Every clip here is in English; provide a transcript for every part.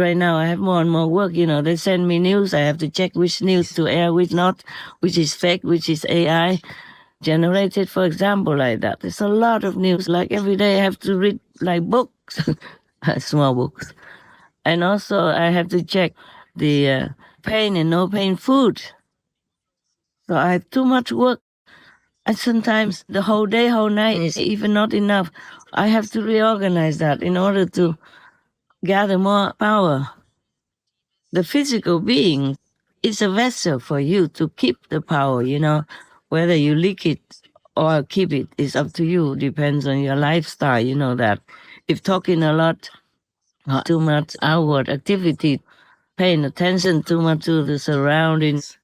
right now I have more and more work. They send me news. I have to check which news to air, which not, which is fake, which is AI generated, for example, like that. There's a lot of news. Like every day I have to read like books, small books. And also I have to check the pain and no pain food. So I have too much work. And sometimes the whole day, whole night is even not enough. I have to reorganize that in order to gather more power. The physical being is a vessel for you to keep the power, whether you leak it or keep it is up to you, depends on your lifestyle, that. If talking a lot, too much outward activity, paying attention too much to the surroundings,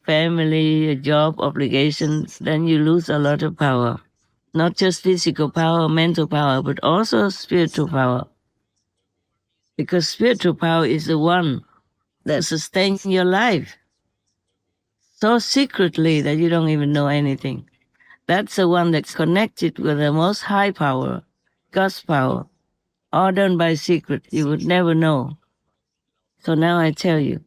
family, job obligations, then you lose a lot of power. Not just physical power, mental power, but also spiritual power. Because spiritual power is the one that sustains your life so secretly that you don't even know anything. That's the one that's connected with the most high power, God's power, all done by secret. You would never know. So now I tell you,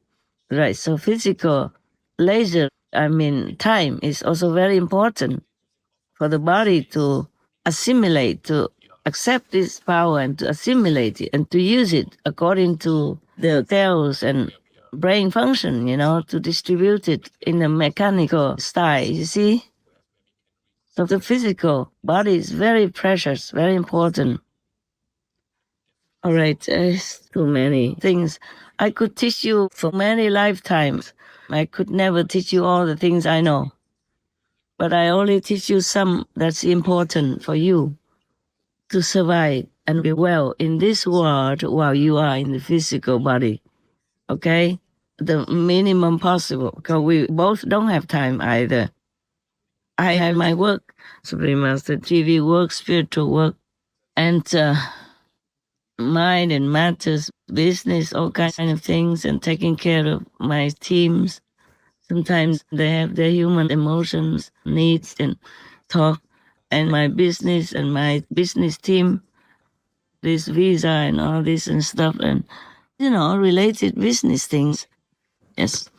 right? So physical time is also very important for the body to assimilate, to accept this power and to assimilate it and to use it according to the cells and brain function, to distribute it in a mechanical style, you see? So the physical body is very precious, very important. All right, there's too many things. I could teach you for many lifetimes. I could never teach you all the things I know. But I only teach you some that's important for you to survive and be well in this world while you are in the physical body. Okay? The minimum possible, because we both don't have time either. I have my work, Supreme Master, TV work, spiritual work, and mind and matters, business, all kinds of things, and taking care of my teams. Sometimes they have their human emotions, needs, and talk. And my business and my business team, this visa and all this and stuff, and, related business things. Yes.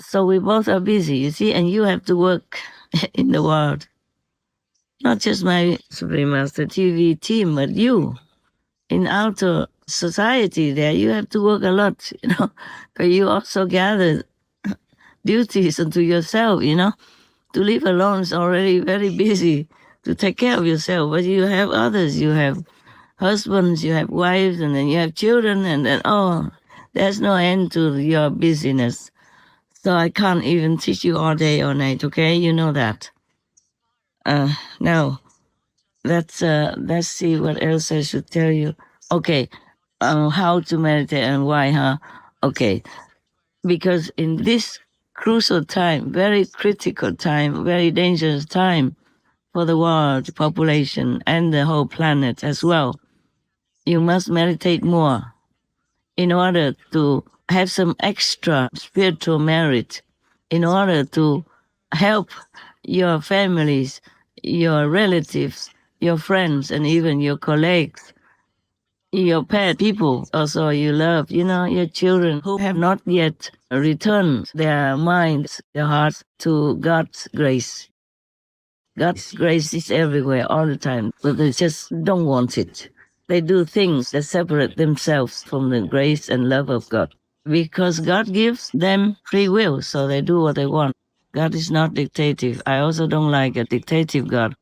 So we both are busy, you see, and you have to work in the world. Not just my Supreme Master TV team, but you. In outer society there, you have to work a lot, because you also gather duties unto yourself, To live alone is already very busy to take care of yourself, but you have others, you have husbands, you have wives, and then you have children, and then, there's no end to your busyness. So I can't even teach you all day or night, okay? You know that. Now, let's see what else I should tell you. Okay, how to meditate and why, huh? Okay, because in this crucial time, very critical time, very dangerous time for the world population and the whole planet as well, you must meditate more in order to have some extra spiritual merit, in order to help your families, your relatives, your friends, and even your colleagues, your pet people also you love, your children who have not yet returned their minds, their hearts to God's grace. God's grace is everywhere all the time, but they just don't want it. They do things that separate themselves from the grace and love of God. Because God gives them free will, so they do what they want. God is not dictative. I also don't like a dictative God.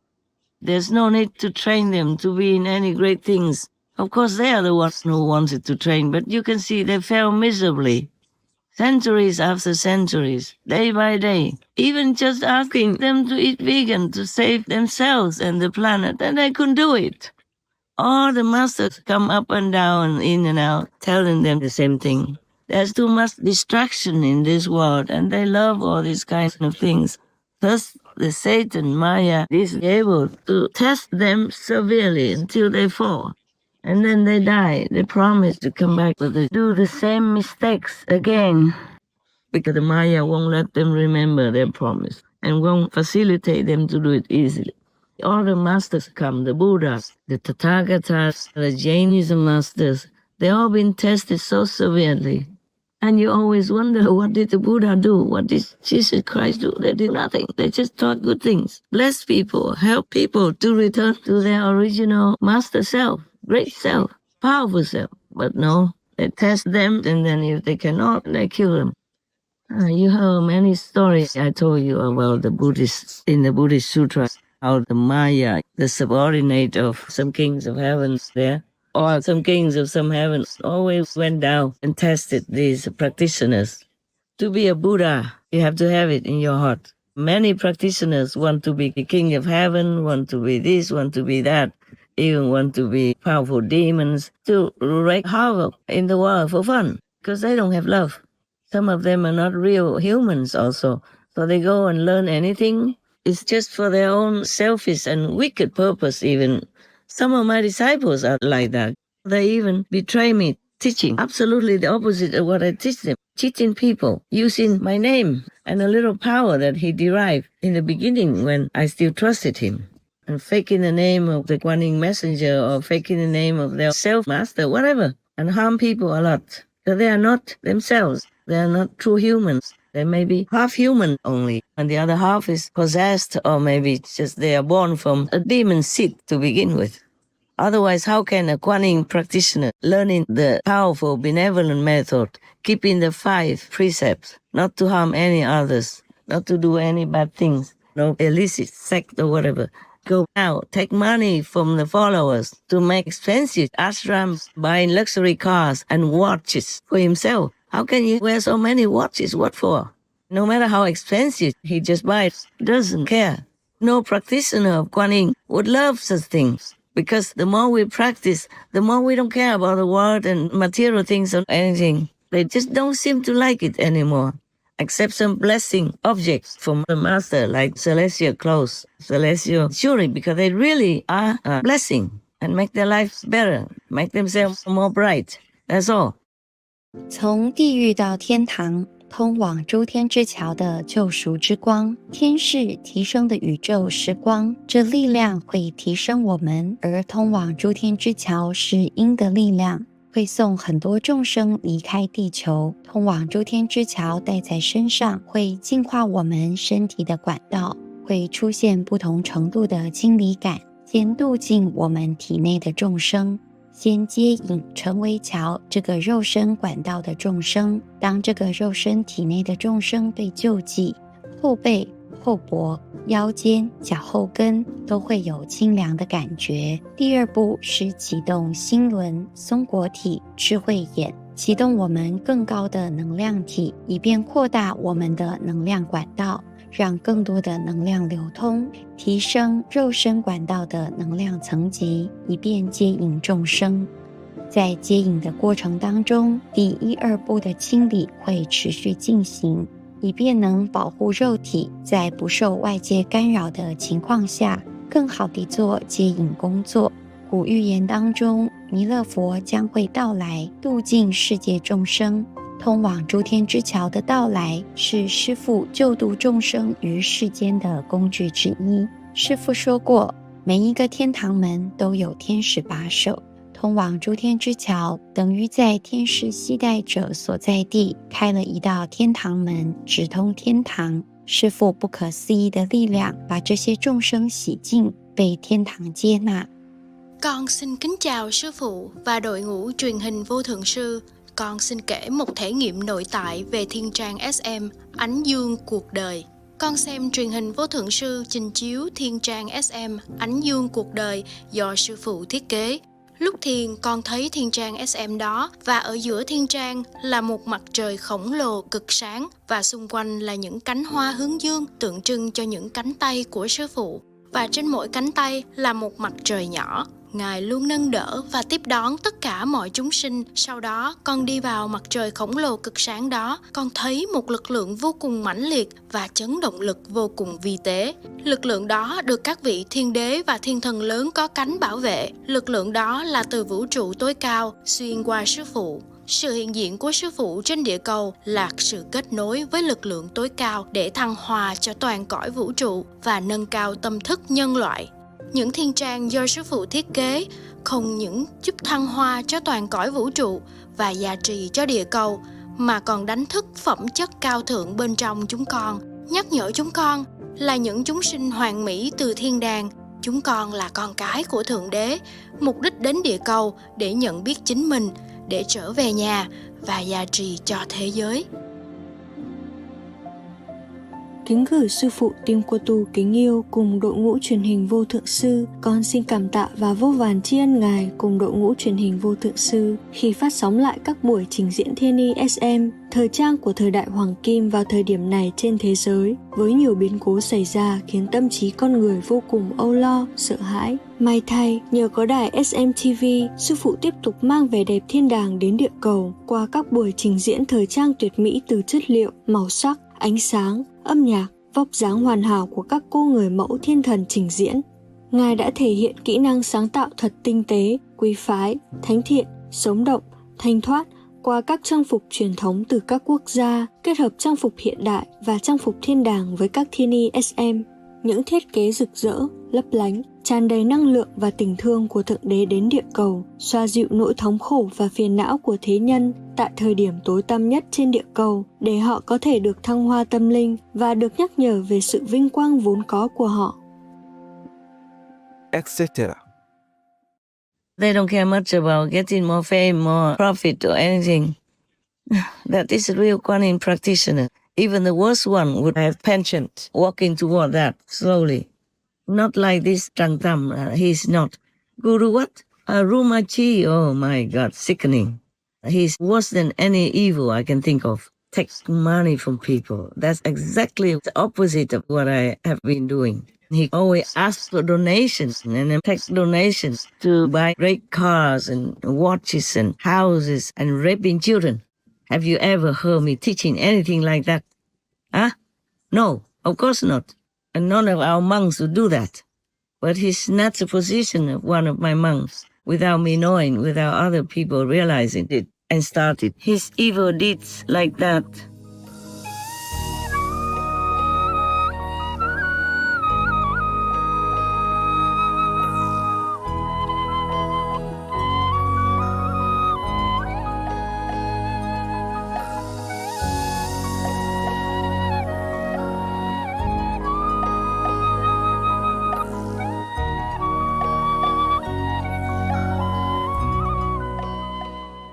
There's no need to train them to be in any great things. Of course, they are the ones who wanted to train, but you can see they fell miserably. Centuries after centuries, day by day. Even just asking them to eat vegan to save themselves and the planet, and they couldn't do it. All the masters come up and down, in and out, telling them the same thing. There's too much distraction in this world, and they love all these kinds of things. Thus, the Satan, Maya, is able to test them severely until they fall. And then they die. They promise to come back, but they do the same mistakes again. Because the Maya won't let them remember their promise and won't facilitate them to do it easily. All the masters come, the Buddhas, the Tathagatas, the Jainism masters, They all been tested so severely. And you always wonder, what did the Buddha do? What did Jesus Christ do? They did nothing. They just taught good things. Bless people, help people to return to their original master self, great self, powerful self. But no, they test them, and then if they cannot, they kill them. You have many stories I told you about the Buddhists in the Buddhist Sutra, how the Maya, the subordinate of some kings of heaven there, or some kings of some heavens, always went down and tested these practitioners. To be a Buddha, you have to have it in your heart. Many practitioners want to be the king of heaven, want to be this, want to be that, even want to be powerful demons to wreak havoc in the world for fun, because they don't have love. Some of them are not real humans also. So they go and learn anything. It's just for their own selfish and wicked purpose even. Some of my disciples are like that. They even betray me, teaching absolutely the opposite of what I teach them. Teaching people, using my name and a little power that he derived in the beginning when I still trusted him. And faking the name of the Guan Yin messenger or faking the name of their self-master, whatever, and harm people a lot. So they are not themselves. They are not true humans. They may be half human only, and the other half is possessed, or maybe it's just they are born from a demon seed to begin with. Otherwise, how can a Kuan Yin practitioner learning the powerful benevolent method, keeping the 5 precepts, not to harm any others, not to do any bad things, no illicit sex or whatever, go out, take money from the followers to make expensive ashrams, buying luxury cars and watches for himself? How can you wear so many watches? What for? No matter how expensive, he just buys, doesn't care. No practitioner of Kuan Yin would love such things, because the more we practice, the more we don't care about the world and material things or anything. They just don't seem to like it anymore, except some blessing objects from the master, like celestial clothes, celestial jewelry, because they really are a blessing and make their lives better, make themselves more bright. That's all. 从地狱到天堂，通往诸天之桥的救赎之光，天是提升的宇宙时光，这力量会提升我们，而通往诸天之桥是阴的力量，会送很多众生离开地球。通往诸天之桥带在身上，会净化我们身体的管道，会出现不同程度的清理感，先渡尽我们体内的众生。先接引成为桥这个肉身管道的众生，当这个肉身体内的众生被救济，后背、后脖、腰间、脚后跟都会有清凉的感觉。第二步是启动心轮、松果体、智慧眼，启动我们更高的能量体，以便扩大我们的能量管道，让更多的能量流通，提升肉身管道的能量层级，以便接引众生。在接引的过程当中，第1、2步的清理会持续进行，以便能保护肉体在不受外界干扰的情况下，更好地做接引工作。古预言当中，弥勒佛将会到来，度尽世界众生。通往诸天之桥的到来，是师父救度众生于世间的工具之一。师父说过，每一个天堂门都有天使把守，通往诸天之桥等于在天使携带者所在地开了一道天堂门，直通天堂。师父不可思议的力量把这些众生洗净，被天堂接纳。Con xin kính chào sư phụ và đội ngũ truyền hình vô thượng sư. Con xin kể một thể nghiệm nội tại về thiên trang SM Ánh Dương Cuộc Đời. Con xem truyền hình vô thượng sư trình chiếu thiên trang SM Ánh Dương Cuộc Đời do sư phụ thiết kế. Lúc thiền con thấy thiên trang SM đó và ở giữa thiên trang là một mặt trời khổng lồ cực sáng và xung quanh là những cánh hoa hướng dương tượng trưng cho những cánh tay của sư phụ. Và trên mỗi cánh tay là một mặt trời nhỏ. Ngài luôn nâng đỡ và tiếp đón tất cả mọi chúng sinh. Sau đó con đi vào mặt trời khổng lồ cực sáng đó, con thấy một lực lượng vô cùng mãnh liệt và chấn động lực vô cùng vi tế. Lực lượng đó được các vị thiên đế và thiên thần lớn có cánh bảo vệ. Lực lượng đó là từ vũ trụ tối cao xuyên qua sư phụ. Sự hiện diện của sư phụ trên địa cầu là sự kết nối với lực lượng tối cao để thăng hoa cho toàn cõi vũ trụ và nâng cao tâm thức nhân loại. Những thiên trang do sư phụ thiết kế không những giúp thăng hoa cho toàn cõi vũ trụ và gia trì cho địa cầu, mà còn đánh thức phẩm chất cao thượng bên trong chúng con, nhắc nhở chúng con là những chúng sinh hoàn mỹ từ thiên đàng. Chúng con là con cái của Thượng Đế, mục đích đến địa cầu để nhận biết chính mình, để trở về nhà và gia trì cho thế giới. Kính gửi sư phụ Tim Cô Tu kính yêu cùng đội ngũ truyền hình Vô Thượng Sư. Con xin cảm tạ và vô vàn tri ân Ngài cùng đội ngũ truyền hình Vô Thượng Sư khi phát sóng lại các buổi trình diễn Thiên Y SM, thời trang của thời đại Hoàng Kim vào thời điểm này trên thế giới, với nhiều biến cố xảy ra khiến tâm trí con người vô cùng âu lo, sợ hãi. May thay, nhờ có đài SMTV, sư phụ tiếp tục mang vẻ đẹp thiên đàng đến địa cầu qua các buổi trình diễn thời trang tuyệt mỹ từ chất liệu, màu sắc, ánh sáng, âm nhạc, vóc dáng hoàn hảo của các cô người mẫu thiên thần trình diễn. Ngài đã thể hiện kỹ năng sáng tạo thật tinh tế, quý phái, thánh thiện, sống động, thanh thoát qua các trang phục truyền thống từ các quốc gia, kết hợp trang phục hiện đại và trang phục thiên đàng với các thiên y SM. Những thiết kế rực rỡ, lấp lánh, tràn đầy năng lượng và tình thương của Thượng Đế đến địa cầu, xoa dịu nỗi thống khổ và phiền não của thế nhân tại thời điểm tối tăm nhất trên địa cầu, để họ có thể được thăng hoa tâm linh và được nhắc nhở về sự vinh quang vốn có của họ, etc. They don't care much about getting more fame, more profit or anything. That is a real Kuan Yin practitioner. Even the worst one would have penchant walking toward that slowly. Not like this Trăng Tam, he's not. Guru what? Rumachi, oh my God, sickening. He's worse than any evil I can think of. Takes money from people. That's exactly the opposite of what I have been doing. He always asks for donations and then takes donations to buy great cars and watches and houses and raping children. Have you ever heard me teaching anything like that? Huh? No, of course not. And none of our monks would do that. But he snatched the position of one of my monks without me knowing, without other people realizing it, and started his evil deeds like that.